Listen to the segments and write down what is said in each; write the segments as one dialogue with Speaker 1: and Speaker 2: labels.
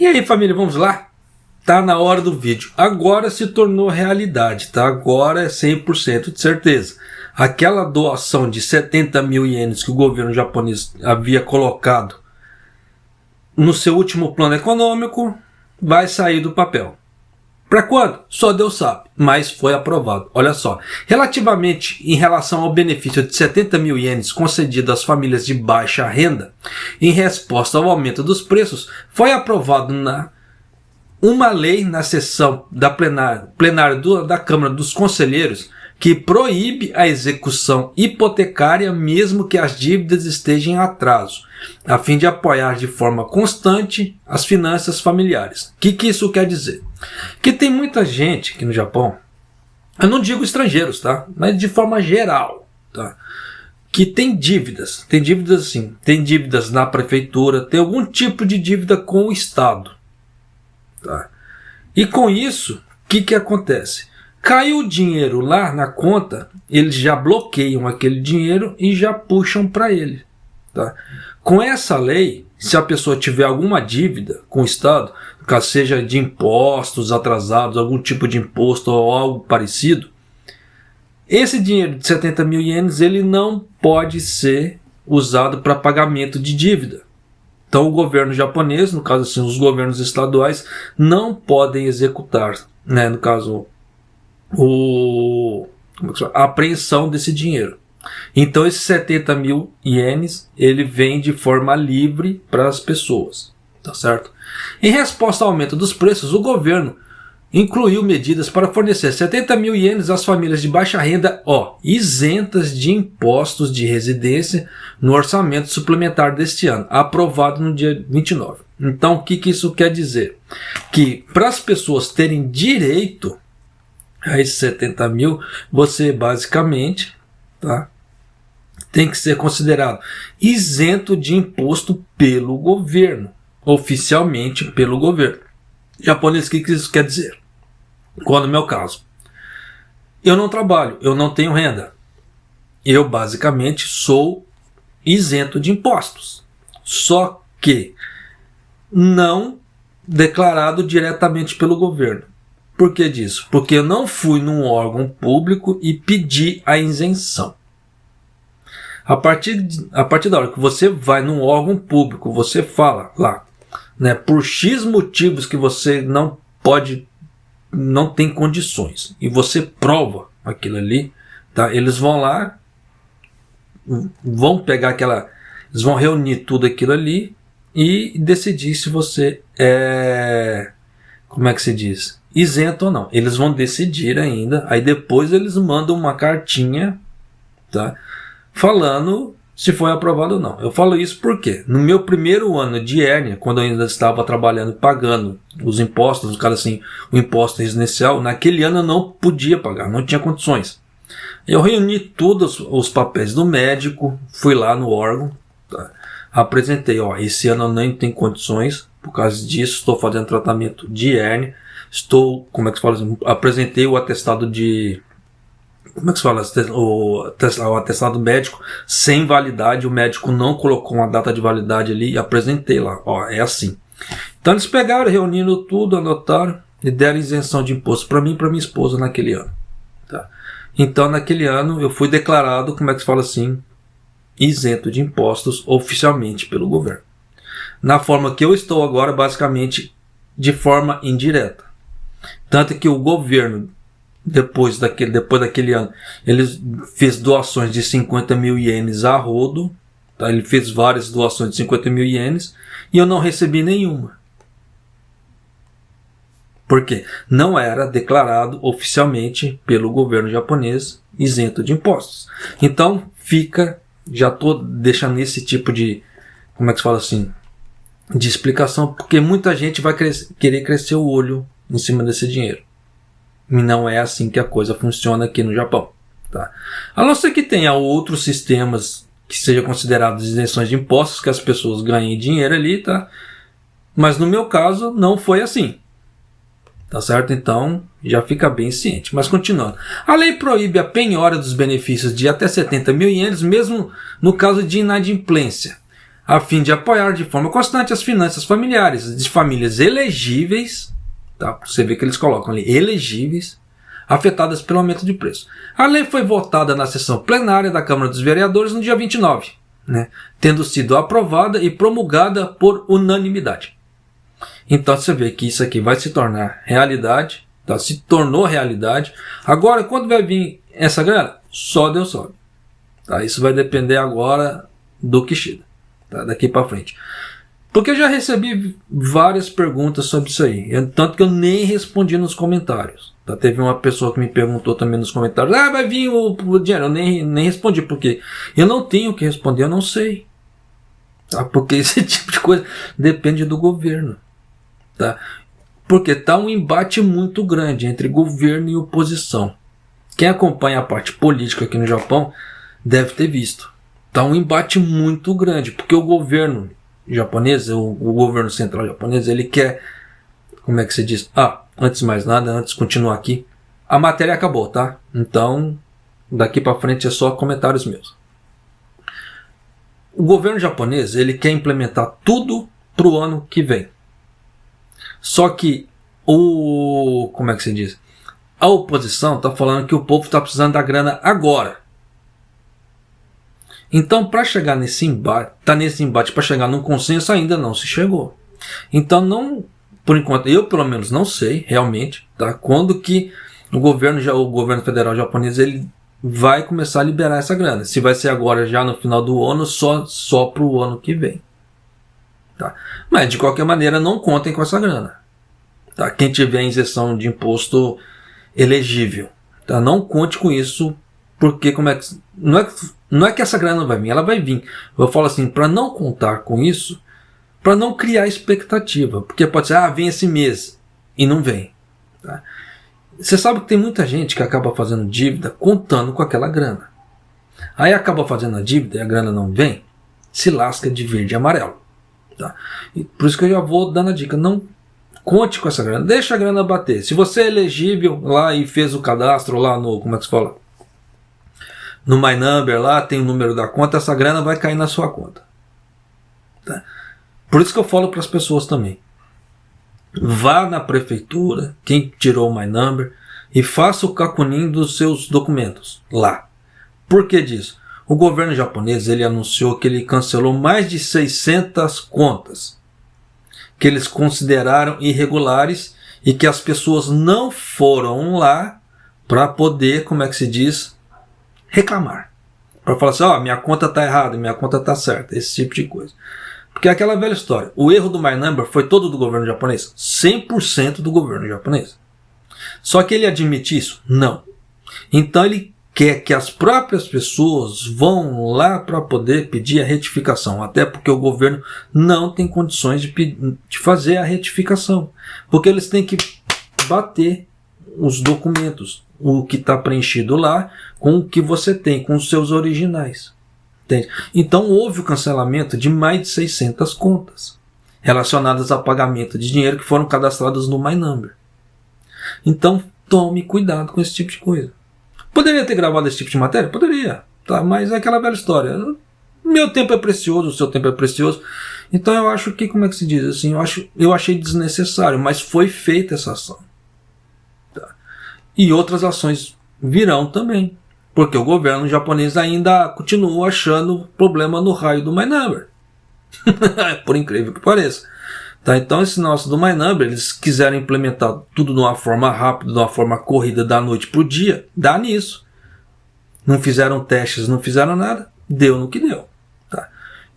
Speaker 1: E aí, família, vamos lá? Tá na hora do vídeo. Agora se tornou realidade, tá? Agora é 100% de certeza. Aquela doação de 70 mil ienes que o governo japonês havia colocado no seu último plano econômico vai sair do papel. Para quando? Só Deus sabe, mas foi aprovado. Olha só, relativamente em relação ao benefício de 70 mil ienes concedido às famílias de baixa renda, em resposta ao aumento dos preços, foi aprovado uma lei na sessão da plenária da Câmara dos Conselheiros que proíbe a execução hipotecária mesmo que as dívidas estejam em atraso, a fim de apoiar de forma constante as finanças familiares. O que isso quer dizer? Que tem muita gente aqui no Japão, eu não digo estrangeiros, tá? Mas de forma geral, tá? Que tem dívidas sim, tem dívidas na prefeitura, tem algum tipo de dívida com o Estado. Tá? E com isso, o que acontece? Caiu o dinheiro lá na conta, eles já bloqueiam aquele dinheiro e já puxam para ele. Tá? Com essa lei, se a pessoa tiver alguma dívida com o Estado, caso seja de impostos atrasados, algum tipo de imposto ou algo parecido, esse dinheiro de 70 mil ienes ele não pode ser usado para pagamento de dívida. Então o governo japonês, no caso assim, os governos estaduais, não podem executar, né, no caso, a apreensão desse dinheiro. Então esses 70 mil ienes, ele vem de forma livre para as pessoas, tá certo? Em resposta ao aumento dos preços, o governo incluiu medidas para fornecer 70 mil ienes às famílias de baixa renda, isentas de impostos de residência no orçamento suplementar deste ano, aprovado no dia 29. Então, o que isso quer dizer? Que para as pessoas terem direito a esses 70 mil, você basicamente, tá, tem que ser considerado isento de imposto pelo governo, oficialmente pelo governo japonês. O que isso quer dizer? Qual no meu caso? Eu não trabalho, eu não tenho renda. Eu basicamente sou isento de impostos. Só que não declarado diretamente pelo governo. Por que disso? Porque eu não fui num órgão público e pedi a isenção. A partir da hora que você vai num órgão público, você fala lá, né, por X motivos que você não tem condições, e você prova aquilo ali, tá? Eles vão lá, vão pegar eles vão reunir tudo aquilo ali e decidir se você é, como é que se diz? Isento ou não. Eles vão decidir ainda, aí depois eles mandam uma cartinha, tá? Falando se foi aprovado ou não. Eu falo isso porque no meu primeiro ano de hérnia, quando eu ainda estava trabalhando, pagando os impostos, no caso assim, o imposto residencial, naquele ano eu não podia pagar, não tinha condições. Eu reuni todos os papéis do médico, fui lá no órgão, tá? Apresentei, esse ano eu nem tenho condições, por causa disso estou fazendo tratamento de hérnia, apresentei o atestado de... Como é que se fala? O atestado médico sem validade, o médico não colocou uma data de validade ali e apresentei lá. É assim. Então eles pegaram, reuniram tudo, anotaram e deram isenção de imposto para mim e para minha esposa naquele ano. Tá? Então naquele ano eu fui declarado, como é que se fala assim, isento de impostos oficialmente pelo governo. Na forma que eu estou agora, basicamente de forma indireta. Tanto que o governo, depois daquele ano, ele fez doações de 50 mil ienes a rodo, tá? Ele fez várias doações de 50 mil ienes e eu não recebi nenhuma. Por quê? Não era declarado oficialmente pelo governo japonês isento de impostos. Então já estou deixando esse tipo de, como é que se fala assim, de explicação, porque muita gente vai querer crescer o olho em cima desse dinheiro. E não é assim que a coisa funciona aqui no Japão. Tá? A não ser que tenha outros sistemas que sejam considerados isenções de impostos, que as pessoas ganhem dinheiro ali, tá? Mas no meu caso não foi assim. Tá certo? Então já fica bem ciente. Mas continuando. A lei proíbe a penhora dos benefícios de até 70 mil ienes, mesmo no caso de inadimplência. a fim de apoiar de forma constante as finanças familiares de famílias elegíveis, tá? Você vê que eles colocam ali elegíveis, afetadas pelo aumento de preço. A lei foi votada na sessão plenária da Câmara dos Vereadores no dia 29, né? Tendo sido aprovada e promulgada por unanimidade. Então você vê que isso aqui vai se tornar realidade, tá? Se tornou realidade. Agora, quando vai vir essa grana? Só Deus sabe. Tá? Isso vai depender agora do Kishida, tá? Daqui para frente. Porque eu já recebi várias perguntas sobre isso aí. Tanto que eu nem respondi nos comentários. Tá? Teve uma pessoa que me perguntou também nos comentários. Vai vir o dinheiro. Eu nem respondi. Porque eu não tenho o que responder. Eu não sei. Tá? Porque esse tipo de coisa depende do governo. Tá? Porque está um embate muito grande entre governo e oposição. Quem acompanha a parte política aqui no Japão deve ter visto. Está um embate muito grande. Porque o governo japonês, o governo central japonês, ele quer, como é que se diz? Antes de mais nada, antes de continuar aqui, a matéria acabou, tá? Então, daqui para frente é só comentários meus. O governo japonês, ele quer implementar tudo para o ano que vem. Só que como é que se diz? A oposição está falando que o povo está precisando da grana agora. Então, para chegar nesse embate, para chegar num consenso, ainda não se chegou. Então, não, por enquanto, eu pelo menos não sei realmente, tá? Quando que o governo federal japonês ele vai começar a liberar essa grana. Se vai ser agora, já no final do ano, só para o ano que vem. Tá? Mas, de qualquer maneira, não contem com essa grana. Tá? Quem tiver isenção de imposto elegível, tá? Não conte com isso, porque não é que essa grana não vai vir, ela vai vir. Eu falo assim, para não contar com isso, para não criar expectativa, porque pode ser, vem esse mês, e não vem. Tá? Você sabe que tem muita gente que acaba fazendo dívida contando com aquela grana. Aí acaba fazendo a dívida e a grana não vem, se lasca de verde e amarelo. Tá? E por isso que eu já vou dando a dica, não conte com essa grana, deixa a grana bater. Se você é elegível lá e fez o cadastro lá no, como é que se fala? No My Number lá, tem o número da conta, essa grana vai cair na sua conta. Tá? Por isso que eu falo para as pessoas também. Vá na prefeitura, quem tirou o My Number, e faça o cacunim dos seus documentos lá. Por que disso? O governo japonês ele anunciou que ele cancelou mais de 600 contas que eles consideraram irregulares e que as pessoas não foram lá para poder, como é que se diz, reclamar. Para falar assim, minha conta está errada, minha conta está certa, esse tipo de coisa. Porque é aquela velha história, o erro do My Number foi todo do governo japonês? 100% do governo japonês. Só que ele admite isso? Não. Então ele quer que as próprias pessoas vão lá para poder pedir a retificação, até porque o governo não tem condições de fazer a retificação, porque eles têm que bater os documentos, o que está preenchido lá, com o que você tem, com os seus originais. Entende? Então houve o cancelamento de mais de 600 contas relacionadas a pagamento de dinheiro que foram cadastradas no My Number. Então tome cuidado com esse tipo de coisa. Poderia ter gravado esse tipo de matéria? Poderia, tá? Mas é aquela velha história. Meu tempo é precioso, o seu tempo é precioso. Então eu acho que, como é que se diz assim, eu achei desnecessário, mas foi feita essa ação. Tá? E outras ações virão também, porque o governo japonês ainda continua achando problema no raio do My Number. Por incrível que pareça. Tá, então esse nosso do My Number, eles quiseram implementar tudo de uma forma rápida, de uma forma corrida da noite para o dia, dá nisso. Não fizeram testes, não fizeram nada, deu no que deu. Tá?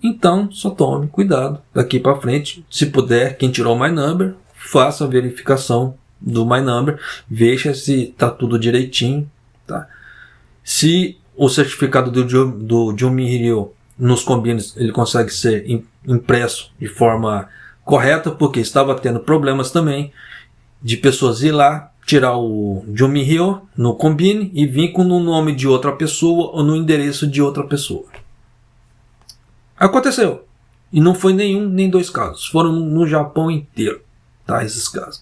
Speaker 1: Então só tome cuidado daqui para frente. Se puder, quem tirou o My Number, faça a verificação do My Number, veja se está tudo direitinho. Tá? Se o certificado do Jumihiryo nos combines, ele consegue ser impresso de forma correta, porque estava tendo problemas também de pessoas ir lá, tirar o Jumihyo no combine e vir com o nome de outra pessoa ou no endereço de outra pessoa. Aconteceu. E não foi nenhum nem dois casos. Foram no Japão inteiro, tá, esses casos.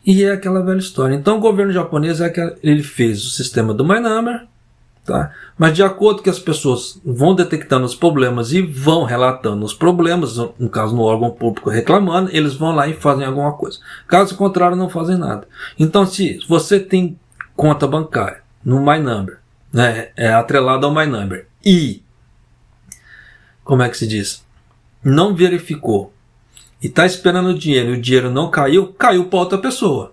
Speaker 1: E é aquela velha história. Então o governo japonês ele fez o sistema do My Number, Tá? Mas de acordo com que as pessoas vão detectando os problemas e vão relatando os problemas, no caso no órgão público reclamando, eles vão lá e fazem alguma coisa. Caso contrário, não fazem nada. Então, se você tem conta bancária no My Number, né, é atrelado ao My Number, e, como é que se diz? Não verificou e está esperando o dinheiro e o dinheiro não caiu, caiu para outra pessoa.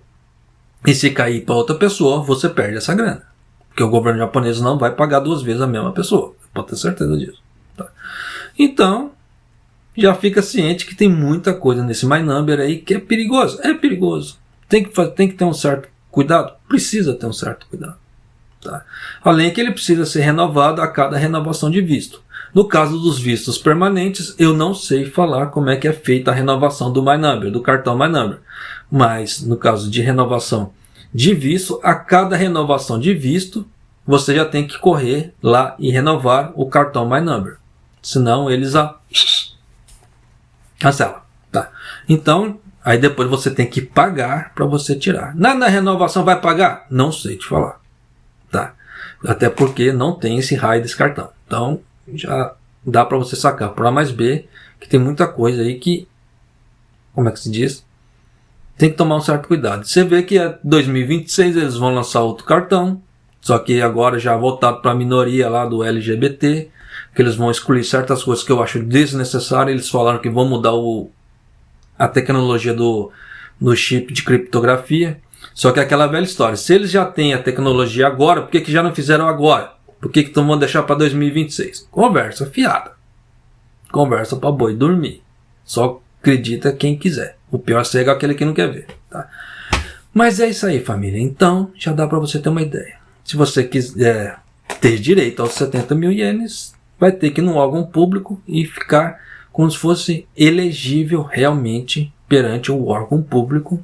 Speaker 1: E se cair para outra pessoa, você perde essa grana. Porque o governo japonês não vai pagar 2 vezes a mesma pessoa. Pode ter certeza disso. Tá? Então, já fica ciente que tem muita coisa nesse My Number aí que é perigoso. É perigoso. Tem que ter um certo cuidado? Precisa ter um certo cuidado. Tá? Além que ele precisa ser renovado a cada renovação de visto. No caso dos vistos permanentes, eu não sei falar como é que é feita a renovação do My Number, do cartão My Number. Mas, no caso de renovação de visto, a cada renovação de visto, você já tem que correr lá e renovar o cartão My Number. Senão, eles cancelam. Tá? Então, aí depois você tem que pagar para você tirar. Na renovação vai pagar? Não sei te falar. Tá? Até porque não tem esse raio desse cartão. Então, já dá para você sacar por A mais B, que tem muita coisa aí que, como é que se diz? Tem que tomar um certo cuidado. Você vê que em 2026 eles vão lançar outro cartão, só que agora já voltado para a minoria lá do LGBT, que eles vão excluir certas coisas que eu acho desnecessárias. Eles falaram que vão mudar a tecnologia do chip de criptografia. Só que é aquela velha história. Se eles já têm a tecnologia agora, por que já não fizeram agora? Por que vão deixar para 2026? Conversa fiada. Conversa para boi dormir. Só acredita quem quiser. O pior cego é aquele que não quer ver. Tá? Mas é isso aí, família. Então, já dá para você ter uma ideia. Se você quiser ter direito aos 70 mil ienes, vai ter que ir no órgão público e ficar como se fosse elegível realmente perante o órgão público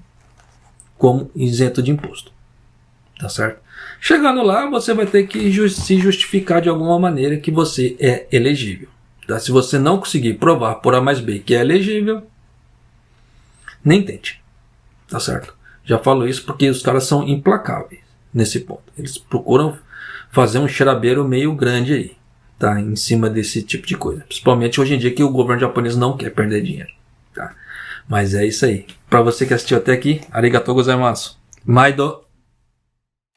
Speaker 1: como isento de imposto. Tá certo? Chegando lá, você vai ter que se justificar de alguma maneira que você é elegível. Tá? Se você não conseguir provar por A mais B que é elegível, nem tente. Tá certo? Já falo isso porque os caras são implacáveis nesse ponto. Eles procuram fazer um charabeiro meio grande aí, tá? Em cima desse tipo de coisa. Principalmente hoje em dia que o governo japonês não quer perder dinheiro. Tá? Mas é isso aí. Para você que assistiu até aqui, arigatou gozaimasu. Maido.